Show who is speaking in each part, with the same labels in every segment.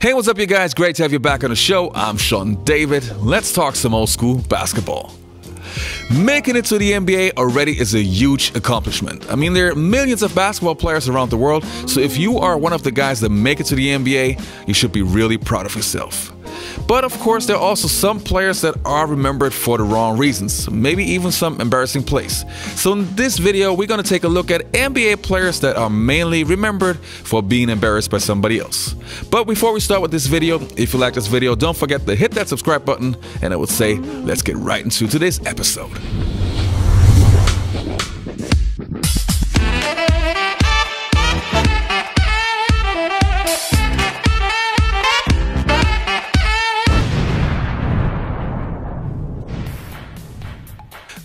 Speaker 1: Hey, what's up, you guys? Great to have you back on the show. I'm Sean David. Let's talk some old school basketball. Making it to the NBA already is a huge accomplishment. I mean, there are millions of basketball players around the world, so if you are one of the guys that make it to the NBA, you should be really proud of yourself. But of course, there are also some players that are remembered for the wrong reasons, maybe even some embarrassing plays. So in this video, we're going to take a look at NBA players that are mainly remembered for being embarrassed by somebody else. But before we start with this video, if you like this video, don't forget to hit that subscribe button, and I would say, let's get right into today's episode.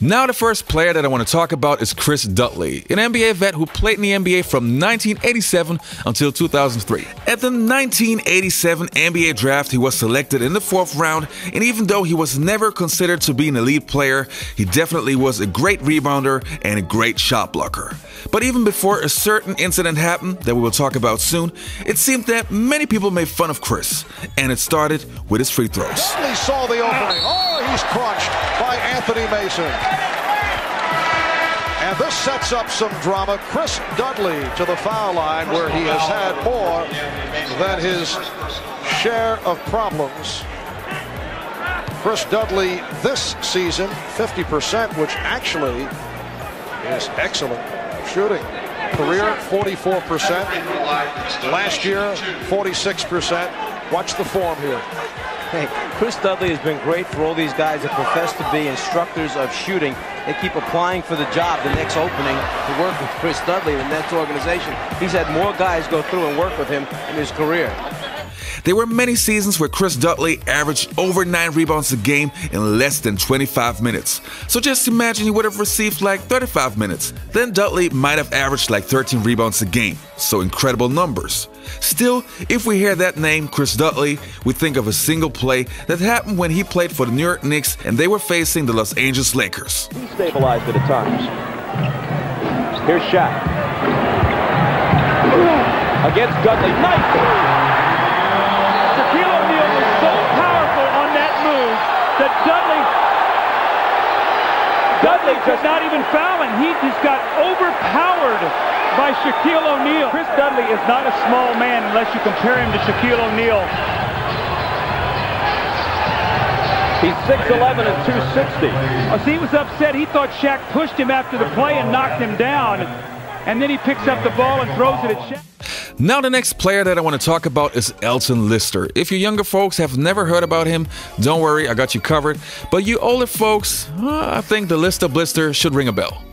Speaker 1: Now the first player that I want to talk about is Chris Dudley, an NBA vet who played in the NBA from 1987 until 2003. At the 1987 NBA draft, he was selected in the 4th round, and even though he was never considered to be an elite player, he definitely was a great rebounder and a great shot blocker. But even before a certain incident happened that we will talk about soon, it seemed that many people made fun of Chris, and it started with his free throws.
Speaker 2: Dudley saw the opening. Oh, he's crunched by Anthony Mason. And this sets up some drama. Chris Dudley to the foul line, where he has had more than his share of problems. Chris Dudley this season, 50%, which actually is excellent shooting. Career 44%. Last year 46%. Watch the form here.
Speaker 3: Hey, Chris Dudley has been great for all these guys that profess to be instructors of shooting. They keep applying for the job, the next opening, to work with Chris Dudley, the Nets organization. He's had more guys go through and work with him in his career.
Speaker 1: There were many seasons where Chris Dudley averaged over 9 rebounds a game in less than 25 minutes. So just imagine he would have received like 35 minutes. Then Dudley might have averaged like 13 rebounds a game. So incredible numbers. Still, if we hear that name, Chris Dudley, we think of a single play that happened when he played for the New York Knicks and they were facing the Los Angeles Lakers.
Speaker 3: He stabilized it at times. Here's Shaq. Against Dudley. Nice!
Speaker 4: Dudley could not even foul, and he just got overpowered by Shaquille O'Neal. Chris Dudley is not a small man unless you compare him to Shaquille O'Neal.
Speaker 3: He's 6'11" and 260.
Speaker 4: Oh, see, he was upset. He thought Shaq pushed him after the play and knocked him down, and then he picks up the ball and throws it at Shaq.
Speaker 1: Now the next player that I want to talk about is Elton Lister. If you younger folks have never heard about him, don't worry, I got you covered. But you older folks, I think the Lister Blister should ring a bell.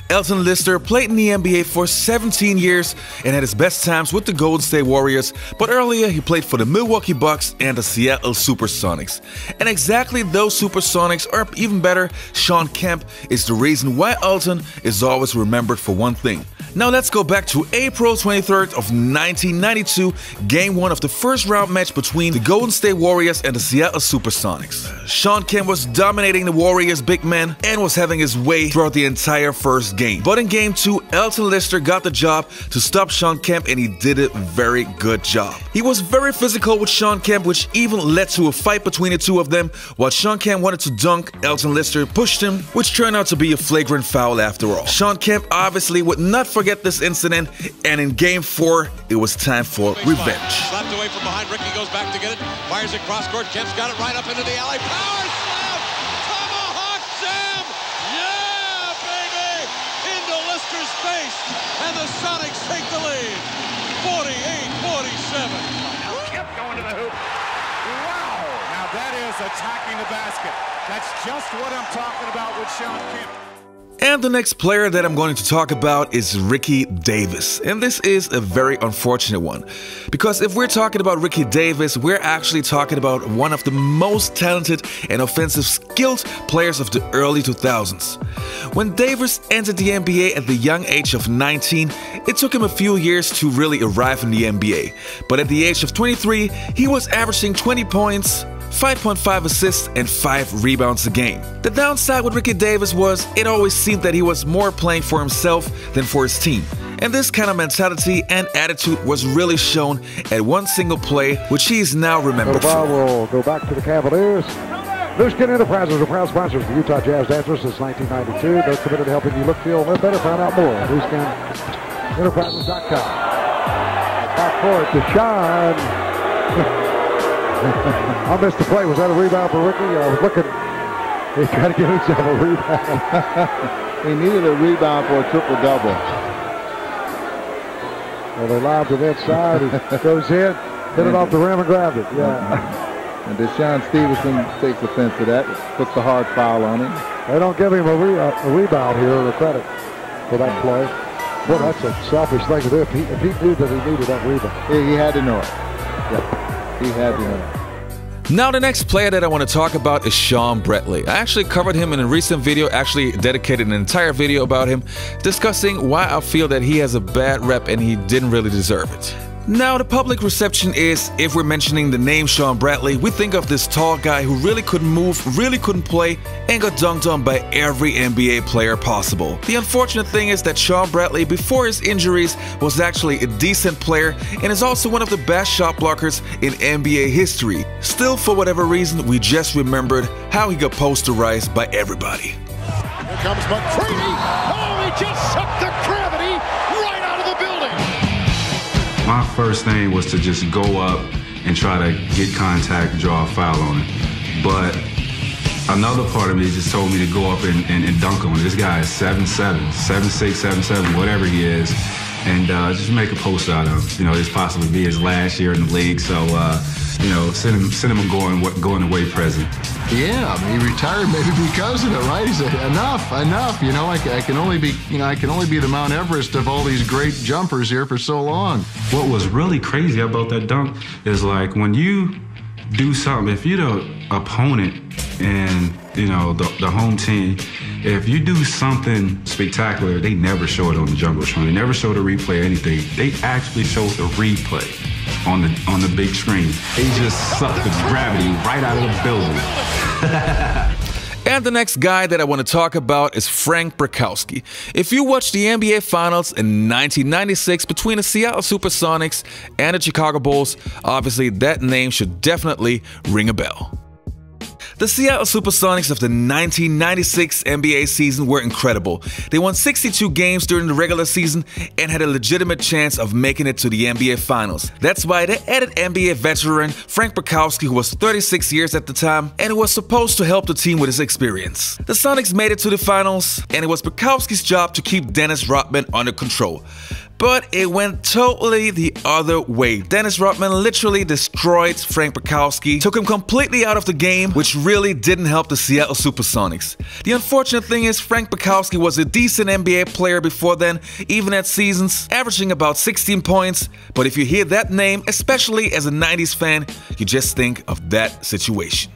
Speaker 1: Elton Lister played in the NBA for 17 years and had his best times with the Golden State Warriors, but earlier he played for the Milwaukee Bucks and the Seattle Supersonics. And exactly those Supersonics, or even better, Shawn Kemp, is the reason why Elton is always remembered for one thing. Now let's go back to April 23rd of 1992, Game 1 of the first round match between the Golden State Warriors and the Seattle Supersonics. Shawn Kemp was dominating the Warriors' big man and was having his way throughout the entire first game. But in Game 2, Elton Lister got the job to stop Shawn Kemp, and he did a very good job. He was very physical with Shawn Kemp, which even led to a fight between the two of them. While Shawn Kemp wanted to dunk, Elton Lister pushed him, which turned out to be a flagrant foul after all. Shawn Kemp obviously would not forget this incident, and in Game 4, it was time for revenge.
Speaker 5: Slapped away from behind, Ricky goes back to get it, fires it cross court, Kemp's got it right up into the alley, power slam, tomahawk jam, yeah baby, into Lister's face, and the Sonics take the lead, 48-47.
Speaker 6: Now Kemp going to the hoop, wow, now that is attacking the basket, that's just what I'm talking about with Shawn Kemp.
Speaker 1: And the next player that I'm going to talk about is Ricky Davis. And this is a very unfortunate one. Because if we're talking about Ricky Davis, we're actually talking about one of the most talented and offensive skilled players of the early 2000s. When Davis entered the NBA at the young age of 19, it took him a few years to really arrive in the NBA. But at the age of 23, he was averaging 20 points, 5.5 assists and 5 rebounds a game. The downside with Ricky Davis was it always seemed that he was more playing for himself than for his team. And this kind of mentality and attitude was really shown at one single play, which he is now remembered
Speaker 2: The ball
Speaker 1: for.
Speaker 2: will go back to the Cavaliers. New Skin Enterprises are proud sponsors of the Utah Jazz Dancers since 1992. They're committed to helping you look, feel, and live better. Find out more at newskinenterprises.com. Back for it to Sean. I missed the play. Was that a rebound for Ricky? I was looking. He tried to get himself a rebound.
Speaker 7: He needed a rebound for a triple-double.
Speaker 2: Well, they lobbed it inside. He goes in, hit it off the rim and grabbed it. Yeah.
Speaker 7: And Deshaun Stevenson takes offense to that, puts the hard foul on him.
Speaker 2: They don't give him a rebound here or a credit for that play. Well, that's a selfish thing to do. If he knew that he needed that rebound.
Speaker 7: He had to know it. Yep. He had to know it.
Speaker 1: Now the next player that I want to talk about is Shawn Bradley. I actually covered him in a recent video, actually dedicated an entire video about him, discussing why I feel that he has a bad rep and he didn't really deserve it. Now the public reception is, if we're mentioning the name Shawn Bradley, we think of this tall guy who really couldn't move, really couldn't play, and got dunked on by every NBA player possible. The unfortunate thing is that Shawn Bradley, before his injuries, was actually a decent player and is also one of the best shot blockers in NBA history. Still, for whatever reason, we just remembered how he got posterized by everybody.
Speaker 2: Here comes McCready. Oh, he just sucked the gravity right out of the building.
Speaker 8: My first thing was to just go up and try to get contact, draw a foul on him. But another part of me just told me to go up and dunk on him. This guy is 7'7", 7'6", 7'7", whatever he is, and just make a post out of him. You know, this possibly be his last year in the league, so you know, send him a going away present.
Speaker 9: Yeah, I mean, he retired maybe because of it, right? He said, enough. You know, I can only be the Mount Everest of all these great jumpers here for so long.
Speaker 8: What was really crazy about that dunk is, like, when you do something, if you're the opponent and, you know, the home team, if you do something spectacular, they never show it on the Jumbotron. They never show the replay or anything. They actually show the replay on the big screen. They just sucked the gravity right out of the building.
Speaker 1: And the next guy that I want to talk about is Frank Bukowski. If you watched the NBA Finals in 1996 between the Seattle Supersonics and the Chicago Bulls, obviously that name should definitely ring a bell. The Seattle Supersonics of the 1996 NBA season were incredible. They won 62 games during the regular season and had a legitimate chance of making it to the NBA Finals. That's why they added NBA veteran Frank Bukowski, who was 36 years at the time and who was supposed to help the team with his experience. The Sonics made it to the Finals, and it was Bukowski's job to keep Dennis Rodman under control. But it went totally the other way. Dennis Rodman literally destroyed Frank Bukowski, took him completely out of the game, which really didn't help the Seattle Supersonics. The unfortunate thing is Frank Bukowski was a decent NBA player before then, even at seasons, averaging about 16 points. But if you hear that name, especially as a 90s fan, you just think of that situation.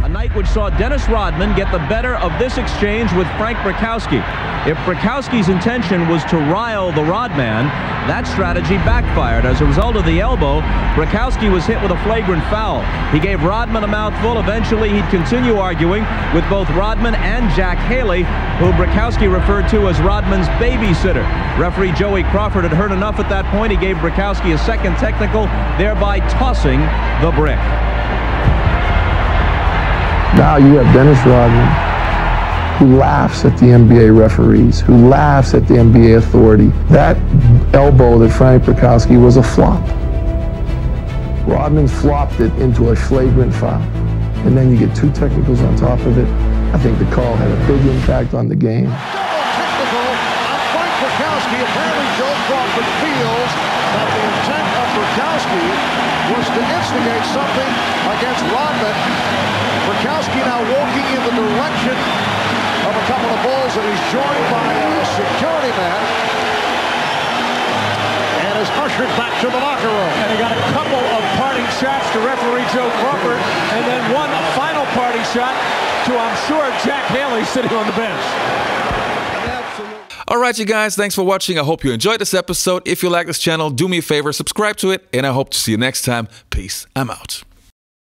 Speaker 10: A night which saw Dennis Rodman get the better of this exchange with Frank Bukowski. If Bukowski's intention was to rile the Rodman, that strategy backfired. As a result of the elbow, Bukowski was hit with a flagrant foul. He gave Rodman a mouthful. Eventually, he'd continue arguing with both Rodman and Jack Haley, who Bukowski referred to as Rodman's babysitter. Referee Joey Crawford had heard enough at that point. He gave Bukowski a second technical, thereby tossing the brick.
Speaker 11: Now you have Dennis Rodman, who laughs at the NBA referees, who laughs at the NBA authority. That elbow that Frank Bukowski was a flop. Rodman flopped it into a flagrant foul. And then you get two technicals on top of it. I think the call had a big impact on the game.
Speaker 2: Double technical on Frank Bukowski. Apparently Joe Crawford feels that the intent of Bukowski was to instigate something against Rodman. Bukowski now walking in the direction of a couple of balls, and he's joined by a security man and is ushered back to the locker room.
Speaker 12: And he got a couple of parting shots to referee Joe Crawford, and then one final parting shot to, I'm sure, Jack Haley sitting on the bench.
Speaker 1: Alright you guys, thanks for watching. I hope you enjoyed this episode. If you like this channel, do me a favor, subscribe to it, and I hope to see you next time. Peace. I'm out.